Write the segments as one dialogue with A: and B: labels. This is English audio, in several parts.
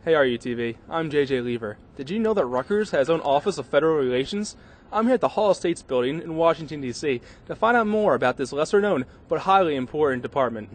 A: Hey RUTV, I'm JJ Lever. Did you know that Rutgers has its own Office of Federal Relations? I'm here at the Hall of States building in Washington D.C. to find out more about this lesser known but highly important department.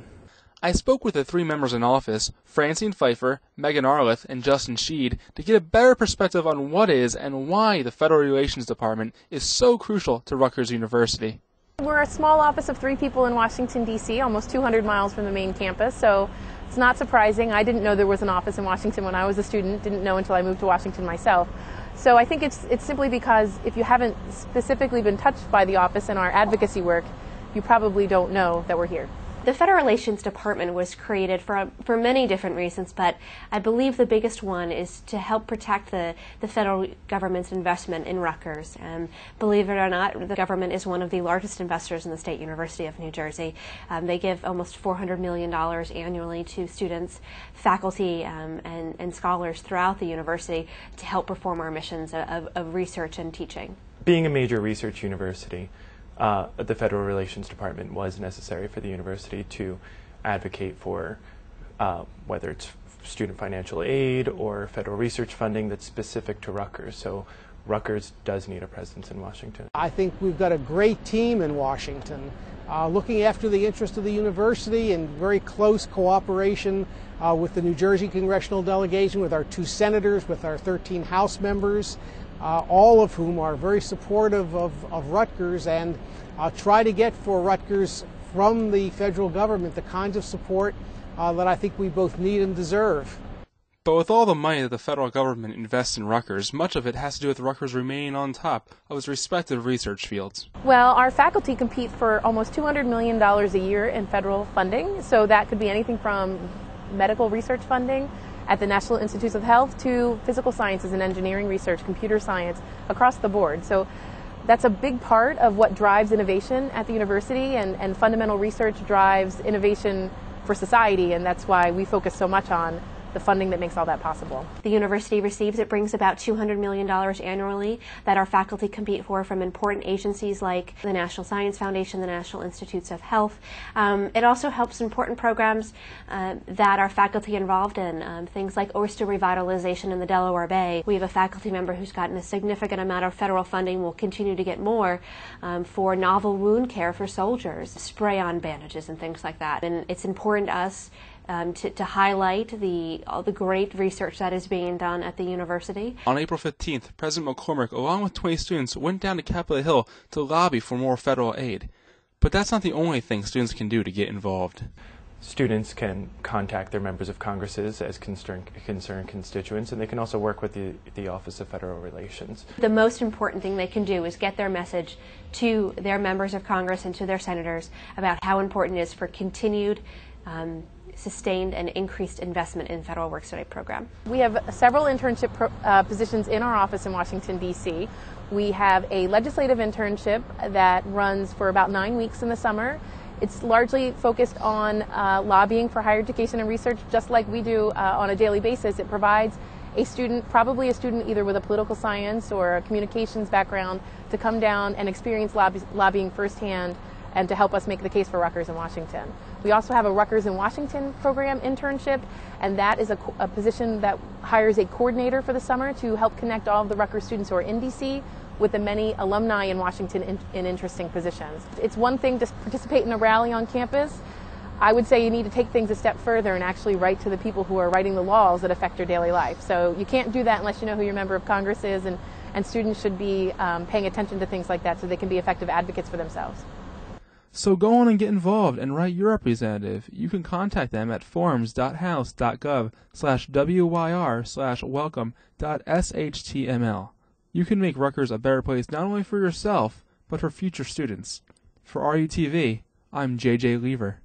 A: I spoke with the three members in office, Francine Pfeiffer, Megan Arleth, and Justin Sheed, to get a better perspective on what is and why the Federal Relations Department is so crucial to Rutgers University.
B: We're a small office of 3 people in Washington, D.C., almost 200 miles from the main campus, so it's not surprising. I didn't know there was an office in Washington when I was a student, didn't know until I moved to Washington myself. So I think it's simply because if you haven't specifically been touched by the office and our advocacy work, you probably don't know that we're here.
C: The Federal Relations Department was created for many different reasons, but I believe the biggest one is to help protect the federal government's investment in Rutgers. Believe it or not, the government is one of the largest investors in the State University of New Jersey. They give almost $400 million annually to students, faculty, and scholars throughout the university to help perform our missions of research and teaching.
D: Being a major research university, the Federal Relations Department was necessary for the university to advocate for whether it's student financial aid or federal research funding that's specific to Rutgers. So Rutgers does need a presence in Washington.
E: I think we've got a great team in Washington looking after the interest of the university in very close cooperation with the New Jersey congressional delegation, with our 2 senators, with our 13 House members. All of whom are very supportive of Rutgers and try to get for Rutgers from the federal government the kinds of support that I think we both need and deserve.
A: But with all the money that the federal government invests in Rutgers, much of it has to do with Rutgers remaining on top of its respective research fields.
B: Well, our faculty compete for almost $200 million a year in federal funding, so that could be anything from medical research funding at the National Institutes of Health to physical sciences and engineering research, computer science, across the board. So that's a big part of what drives innovation at the university, and fundamental research drives innovation for society, and that's why we focus so much on the funding that makes all that possible.
C: The university receives, it brings about $200 million annually that our faculty compete for from important agencies like the National Science Foundation, the National Institutes of Health. It also helps important programs that our faculty involved in, things like oyster revitalization in the Delaware Bay. We have a faculty member who's gotten a significant amount of federal funding, will continue to get more, for novel wound care for soldiers, spray-on bandages and things like that. And it's important to us to highlight all the great research that is being done at the university.
A: On April 15th, President McCormick, along with 20 students, went down to Capitol Hill to lobby for more federal aid. But that's not the only thing students can do to get involved.
D: Students can contact their members of Congresses as concerned constituents, and they can also work with the Office of Federal Relations.
C: The most important thing they can do is get their message to their members of Congress and to their senators about how important it is for continued sustained and increased investment in federal work-study program.
B: We have several internship positions in our office in Washington, D.C. We have a legislative internship that runs for about 9 weeks in the summer. It's largely focused on lobbying for higher education and research, just like we do on a daily basis. It provides a student, probably a student either with a political science or a communications background, to come down and experience lobbying firsthand and to help us make the case for Rutgers in Washington. We also have a Rutgers in Washington program internship, and that is a position that hires a coordinator for the summer to help connect all of the Rutgers students who are in D.C. with the many alumni in Washington in interesting positions. It's one thing to participate in a rally on campus. I would say you need to take things a step further and actually write to the people who are writing the laws that affect your daily life. So you can't do that unless you know who your member of Congress is, and students should be paying attention to things like that so they can be effective advocates for themselves.
A: So go on and get involved and write your representative. You can contact them at forms.house.gov/wyr/welcome.shtml. You can make Rutgers a better place not only for yourself, but for future students. For RUTV, I'm JJ Lever.